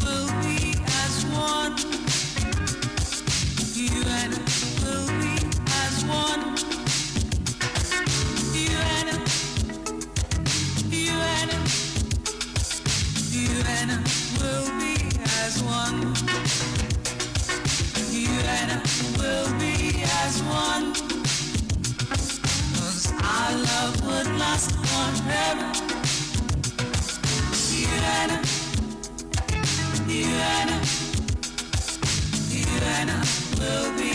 will be as one. You and I will be as one. You and I, you and I, you and I will be as one. You and I will be as one. 'Cause our love would last forever. You and I, you and I, you and I will be.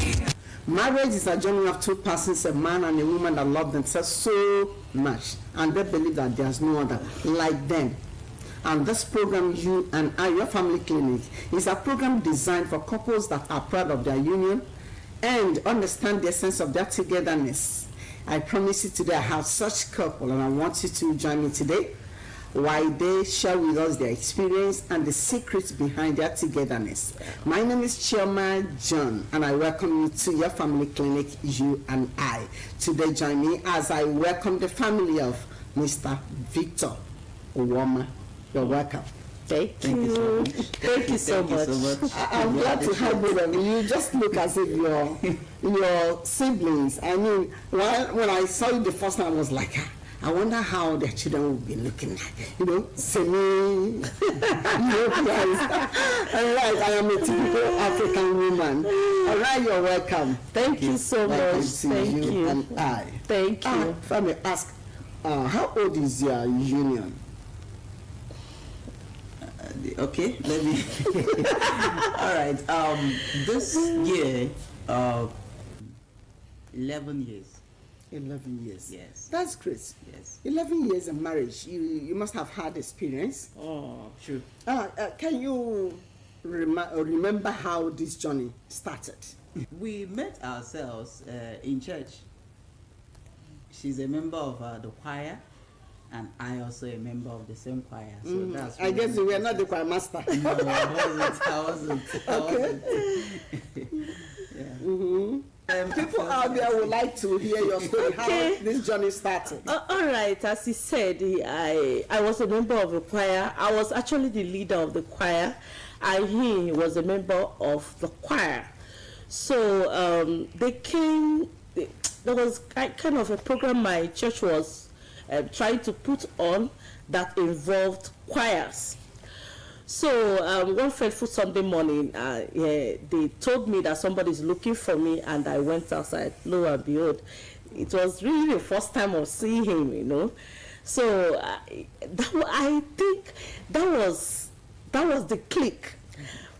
Marriage is a journey of two persons, a man and a woman that love themselves so much, and they believe that there's no other like them. And this program, You and I, Your Family Clinic, is a program designed for couples that are proud of their union and understand the essence of their togetherness. I promise you today I have such couple, and I want you to join me today while they share with us their experience and the secrets behind their togetherness. My name is Chioma John, and I welcome you to Your Family Clinic, You and I. Today, join me as I welcome the family of Mr. Victor Owoma. You're welcome. Thank you. Thank you so much. I'm glad to have both of you. You just look as if you're siblings. I mean, when I saw you the first time, I was like, I wonder how their children will be looking like, semi, Europeans. All right, I am a typical African woman. All right, you're welcome. Thank you so much. Thank you. And I. Thank you. If I may ask, how old is your union? Okay, let me. All right. This year, 11 years. 11 years. Yes. That's great. Yes. 11 years of marriage. You must have had experience. Oh, true. Can you remember how this journey started? We met ourselves in church. She's a member of the choir, and I also a member of the same choir. So that's. I guess you were not the choir master. No, I wasn't. Okay. Yeah. Mm-hmm. People out there would like to hear your story, how this journey started. All right, as he said, I was a member of the choir. I was actually the leader of the choir, and he was a member of the choir. So they came. There was kind of a program my church was trying to put on that involved choirs. So one fateful Sunday morning, they told me that somebody's looking for me, and I went outside. Lo and behold, it was really the first time of seeing him, So I think that was the click,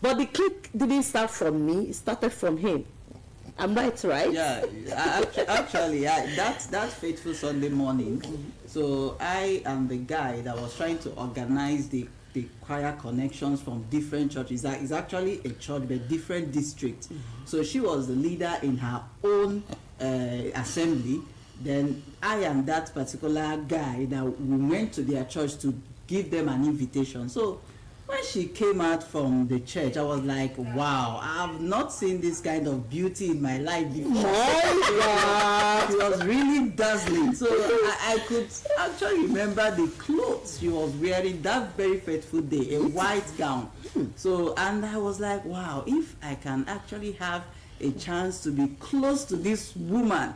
but the click didn't start from me; it started from him. I'm right? Yeah, actually, that fateful Sunday morning. So I am the guy that was trying to organize the choir connections from different churches. It's actually a church but different district. So she was the leader in her own assembly. Then I am that particular guy that we went to their church to give them an invitation. So when she came out from the church, I was like, wow, I've not seen this kind of beauty in my life before. It was really dazzling. So I could actually remember the clothes she was wearing that very fateful day, a white gown. So, and I was like, wow, if I can actually have a chance to be close to this woman,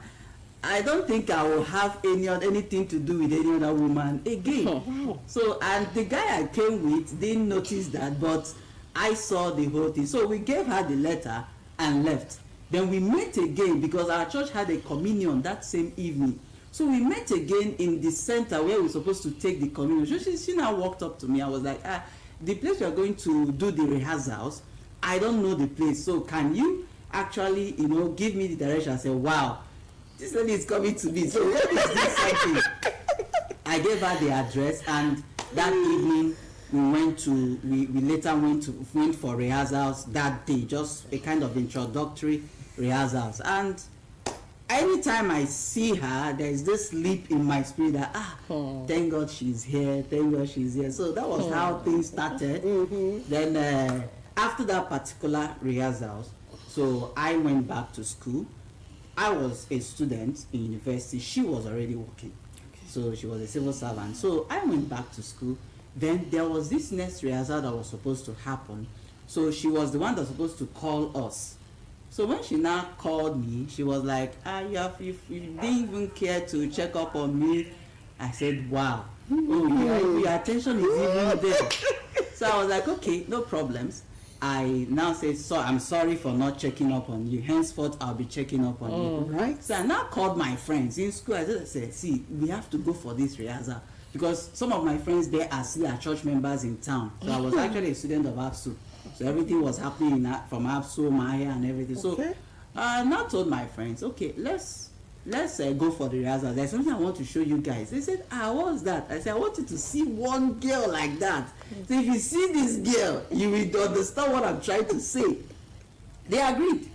I don't think I will have anything to do with any other woman again. So, and the guy I came with didn't notice that, but I saw the whole thing. So we gave her the letter and left. Then we met again because our church had a communion that same evening. So we met again in the center where we were supposed to take the communion. So she now walked up to me. I was like, the place we are going to do the rehearsals, I don't know the place. So can you actually, give me the direction? I said, wow, this lady is coming to me. So what is this cycle? I gave her the address, and that evening we later went for rehearsals that day, just a kind of introductory rehearsals. And anytime I see her, there is this leap in my spirit that thank God she's here, thank God she's here. So that was how things started. Then after that particular rehearsals, so I went back to school. I was a student in university. She was already working. So she was a civil servant. So I went back to school. Then there was this next rehearsal that was supposed to happen. So she was the one that was supposed to call us. So when she now called me, she was like, you didn't even care to check up on me. I said, wow. Oh, yeah, your attention is even there. So I was like, okay, no problems. I now said, so I'm sorry for not checking up on you. Henceforth, I'll be checking up on you. Right. So I now called my friends in school. I just said, see, we have to go for this rehearsal because some of my friends there are still church members in town. So I was actually a student of ABSU. So everything was happening from ABSU, Maya, and everything. Okay. So I now told my friends, okay, let's go for the rehearsal. There's something I want to show you guys. They said, what's that? I said, I want you to see one girl like that. So if you see this girl, you will understand what I'm trying to say. They agreed.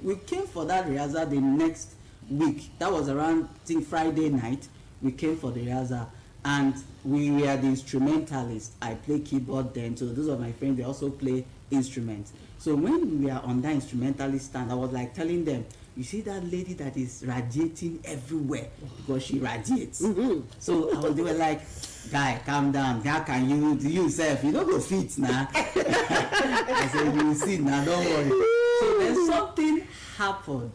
We came for that rehearsal the next week. That was around, I think, Friday night. We came for the rehearsal. And we were the instrumentalists. I play keyboard then. So those of my friends, they also play instruments. So when we were on that instrumentalist stand, I was like telling them, you see that lady that is radiating everywhere because she radiates. So they were like, guy, calm down. How can you do yourself? You don't go fit now. I said, you see now, don't worry. So then something happened.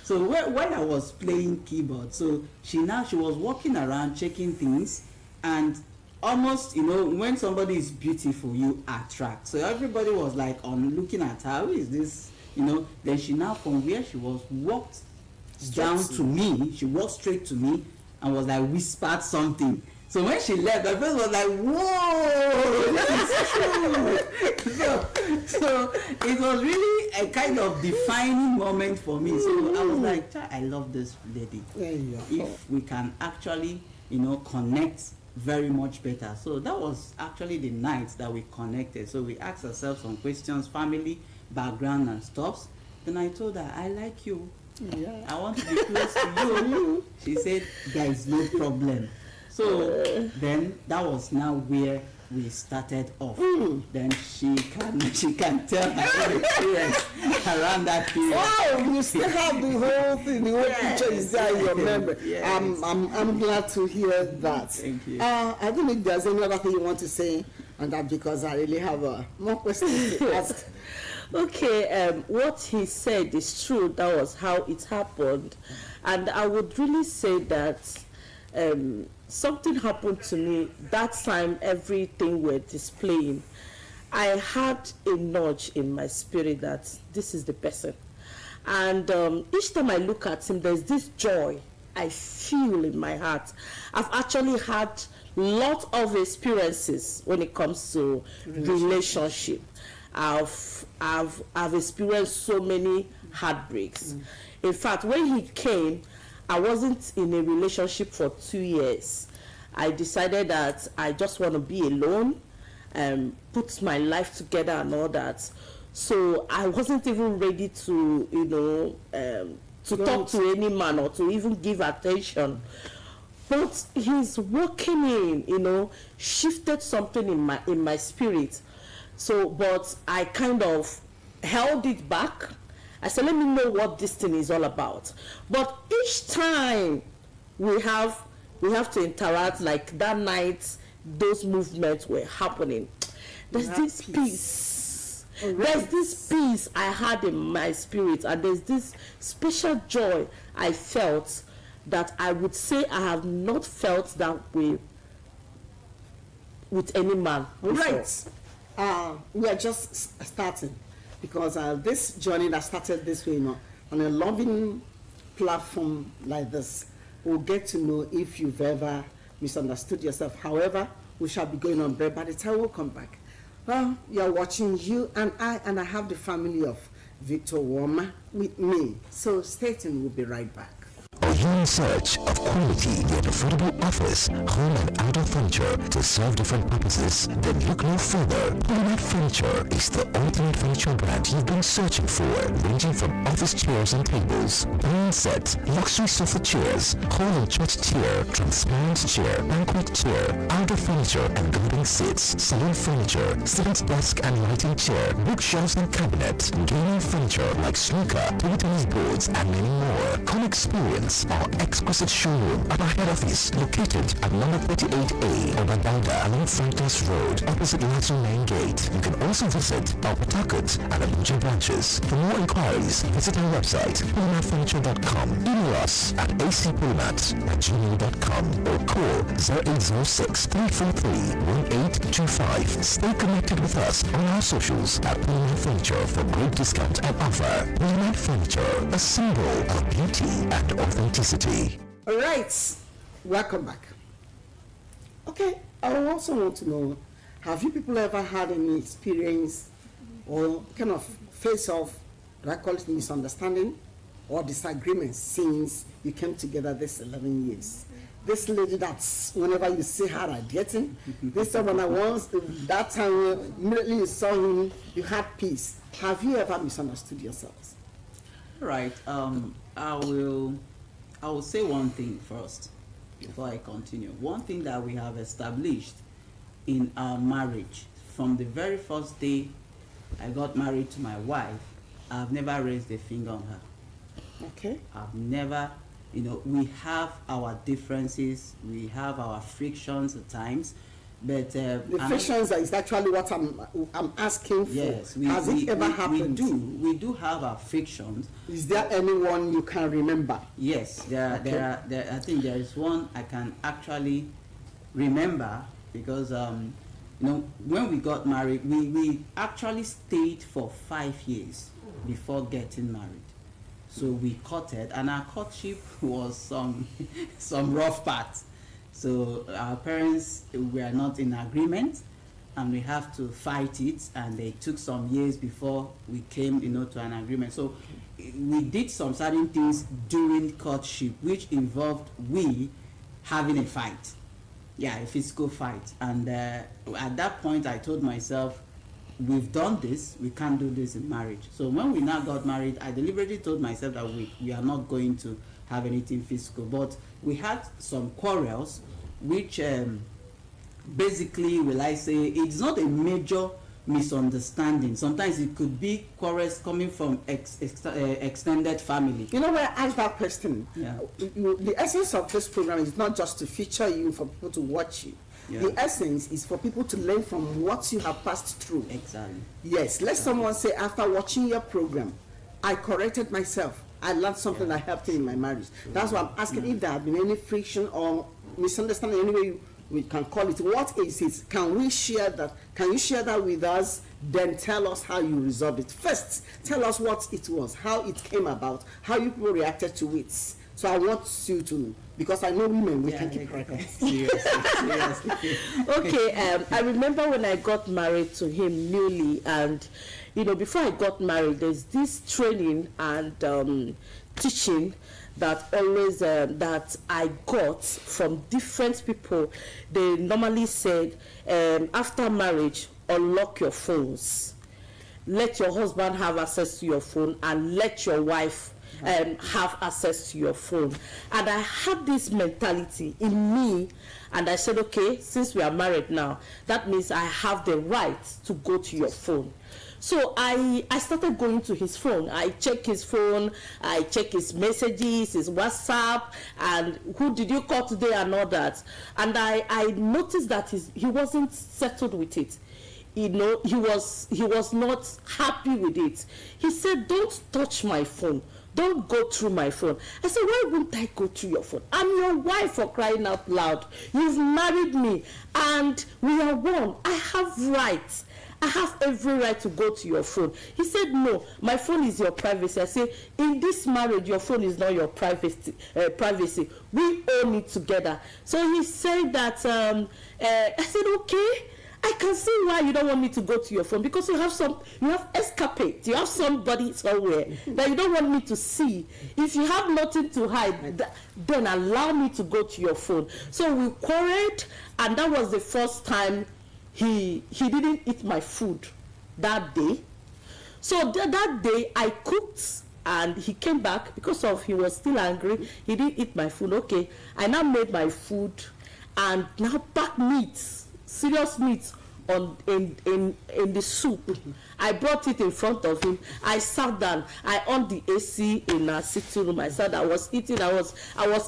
So when I was playing keyboard, so she was walking around checking things, and almost, when somebody is beautiful, you attract. So everybody was like on looking at her. Who is this? Then she now, from where she was, walked down to me. She walked straight to me and was like whispered something. So when she left, my friend was like, whoa, that is true. so it was really a kind of defining moment for me. So I was like, I love this lady. If we can actually, connect very much better. So that was actually the night that we connected. So we asked ourselves some questions, family, background and stuff. Then I told her, I like you. Yeah. I want to be close to you. She said, there is no problem. So then that was now where we started off. Then she can tell her own experience around that period. Wow, you still have the whole thing, the whole picture is there in your memory. Yes. I'm glad to hear that. Thank you. I don't know if there's any other thing you want to say on that, because I really have more questions to ask. Okay, what he said is true. That was how it happened. And I would really say that something happened to me that time everything we're displaying. I had a nudge in my spirit that this is the person. And each time I look at him, there's this joy I feel in my heart. I've actually had lots of experiences when it comes to relationship. I've experienced so many heartbreaks. In fact, when he came, I wasn't in a relationship for 2 years. I decided that I just want to be alone, put my life together and all that. So I wasn't even ready to, to talk to any man or to even give attention. But he's walking in, shifted something in my spirit. So, but I kind of held it back. I said, let me know what this thing is all about. But each time we have to interact, like that night, those movements were happening. There's this peace. There's this peace I had in my spirit, and there's this special joy I felt that I would say I have not felt that way with any man before. Right. We are just starting, because this journey that started this way, on a loving platform like this, we'll get to know if you've ever misunderstood yourself. However, we shall be going on break by the time we'll come back. Well, you're watching You and I have the family of Victor Woma with me. So stay tuned, we'll be right back. Are you in search of quality yet affordable office, home and outdoor furniture to serve different purposes? Then look no further. Polymat Furniture is the ultimate furniture brand you've been searching for, ranging from office chairs and tables, dining sets, luxury sofa chairs, hall and church chair, transparent chair, banquet chair, outdoor furniture and garden seats, salon furniture, student desk and lighting chair, bookshelves and cabinets, gaming furniture like snooker, table tennis boards and many more. Come experience our exquisite showroom at our head office located at number 38A Obadanda along Frontiers Road opposite Latin Main Gate. You can also visit our Port Harcourt and Abuja branches. For more inquiries, visit our website polymatfurniture.com. Email us at acpolymat@gmail.com or call 0806-343-1825. Stay connected with us on our socials at Polymat Furniture for great discount and offer. Polymat Furniture, a symbol of beauty and authenticity. All right, welcome back. Okay, I also want to know, have you people ever had any experience or kind of face off, do I call it misunderstanding or disagreement since you came together this 11 years? This lady that's, whenever you see her at dating, this someone that once, that time, immediately you saw him, you had peace. Have you ever misunderstood yourselves? Right. I will say one thing first before I continue. One thing that we have established in our marriage from the very first day I got married to my wife, I've never raised a finger on her. Okay. I've never, we have our differences, we have our frictions at times, but The frictions is actually what I'm asking for. yes, Has it ever happened? We do have our frictions. Is there anyone you can remember? Yes, there are. I think there is one I can actually remember because when we got married, we actually stayed for 5 years before getting married. So we courted, and our courtship was some rough parts. So our parents were not in agreement, and we have to fight it, and it took some years before we came to an agreement. So we did some certain things during courtship which involved we having a fight, a physical fight. And at that point I told myself, we've done this, we can't do this in marriage. So when we now got married, I deliberately told myself that we are not going to have anything physical. But we had some quarrels which basically, will I say, it's not a major misunderstanding. Sometimes it could be quarrels coming from extended family. You know, when I asked that question, Yeah. The essence of this program is not just to feature you for people to watch you. Yeah. The essence is for people to learn from what you have passed through. Exactly. Yes, let someone say, after watching your program, I corrected myself. I learned something that helped me in my marriage. That's why I'm asking if there have been any friction or misunderstanding, any way we can call it. What is it? Can we share that? Can you share that with us? Then tell us how you resolved it. First, tell us what it was, how it came about, how you people reacted to it. So I want you to, because I know women, we can keep records. Seriously. Okay, I remember when I got married to him newly, and before I got married, there's this training and teaching that always that I got from different people. They normally said, after marriage, unlock your phones, let your husband have access to your phone, and let your wife have access to your phone. And I had this mentality in me, and I said, okay, since we are married now, that means I have the right to go to your phone. So I started going to his phone. I check his phone, I check his messages, his WhatsApp, and who did you call today and all that. And I noticed that he wasn't settled with it. He was not happy with it. He said, don't touch my phone. Don't go through my phone. I said, why wouldn't I go through your phone? I'm your wife, for crying out loud. You've married me and we are one. I have rights. I have every right to go to your phone. He said, no, my phone is your privacy. I said, in this marriage, your phone is not your privacy. We own it together. So he said that, I said, okay, I can see why you don't want me to go to your phone, because you have escapade, you have somebody somewhere that you don't want me to see. If you have nothing to hide, then allow me to go to your phone. So we quarreled, and that was the first time he didn't eat my food that day. So that day I cooked, and he came back because he was still angry. He didn't eat my food. Okay, I now made my food, and now packed meat, serious meat, in the soup. I brought it in front of him. I sat down. I on the AC in our sitting room. I said I was eating. I was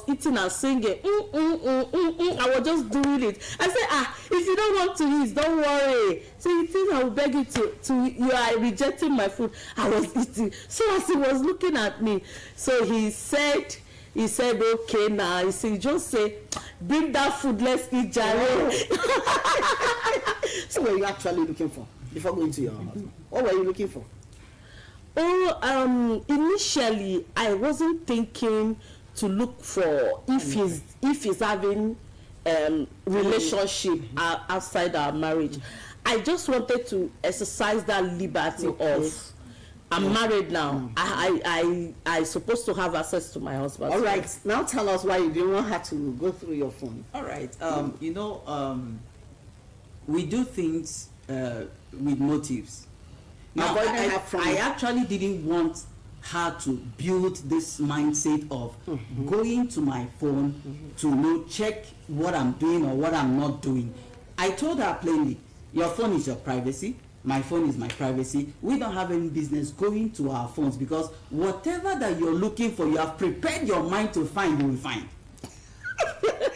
eating and singing. I was just doing it. I said, if you don't want to eat, don't worry. So you think I will beg you to you are rejecting my food? I was eating. So as he was looking at me, so he said, okay, now he said, just say, bring that food, let's eat, Jare. So what were you actually looking for before going to your husband? What were you looking for? Initially I wasn't thinking to look for if he's having relationship outside our marriage. I just wanted to exercise that liberty of I'm married now. I supposed to have access to my husband. All right, now tell us why you didn't want her to go through your phone. All right. We do things with motives. Now, I actually didn't want her to build this mindset of going to my phone to check what I'm doing or what I'm not doing. I told her plainly, your phone is your privacy. My phone is my privacy. We don't have any business going to our phones because whatever that you're looking for, you have prepared your mind to find, you will find.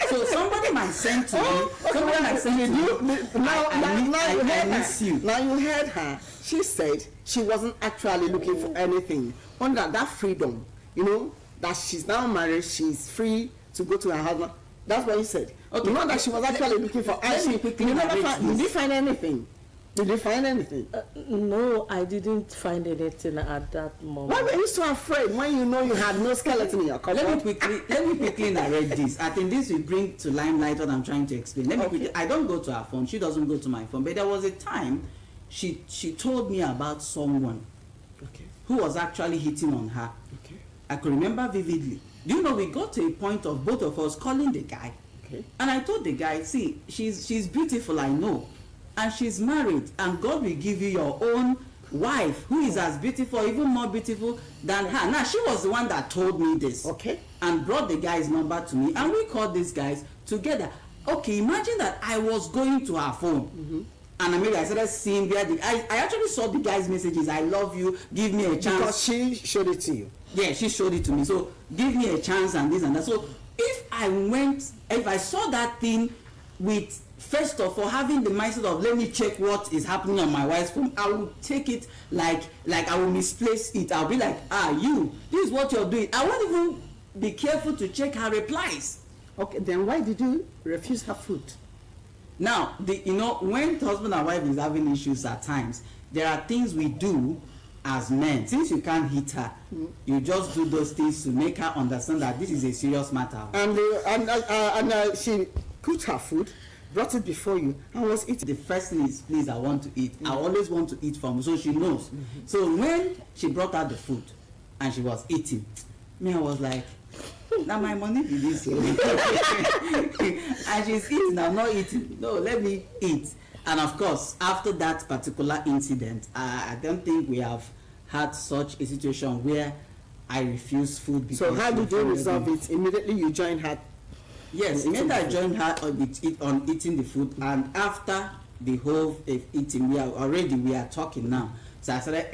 So somebody might send to me. Somebody might send to me. I miss you. Now you heard her. She said she wasn't actually looking for anything. Under that freedom, that she's now married, she's free to go to her husband. That's what he said. Okay. Not that she was actually looking for. Did you find anything? Did you find anything? No, I didn't find anything at that moment. Why were you so afraid when you had no skeleton in your cupboard? Let me quickly narrate this. I think this will bring to limelight what I'm trying to explain. I don't go to her phone. She doesn't go to my phone. But there was a time she told me about someone who was actually hitting on her. I could remember vividly. Do you know, we got to a point of both of us calling the guy. And I told the guy, see, she's beautiful, I know. And she's married, and God will give you your own wife who is as beautiful, even more beautiful than her. Now, she was the one that told me this. And brought the guy's number to me, and we called these guys together. Imagine that I was going to her phone. And I started seeing I actually saw the guy's messages. I love you, give me a chance. Because she showed it to you. Yeah, she showed it to me. So, give me a chance and this and that. So, if I saw that thing with, first of all, having the mindset of let me check what is happening on my wife's phone, I will take it like I will misplace it. I'll be like, this is what you're doing. I won't even be careful to check her replies. Okay, then why did you refuse her food? Now, when husband and wife is having issues at times, there are things we do as men. Since you can't hit her, you just do those things to make her understand that this is a serious matter. And she cooked her food, brought it before you, and was eating. The first thing is, please, I want to eat. I always want to eat from, so she knows. So when she brought out the food and she was eating, I was like, now my money be this. And she's eating, I'm not eating. No, let me eat. And of course, after that particular incident, I don't think we have had such a situation where I refuse food. So how did you resolve it? Immediately you joined her. Yes, immediately I joined her on eating the food, and after the whole eating, we are talking now. So I started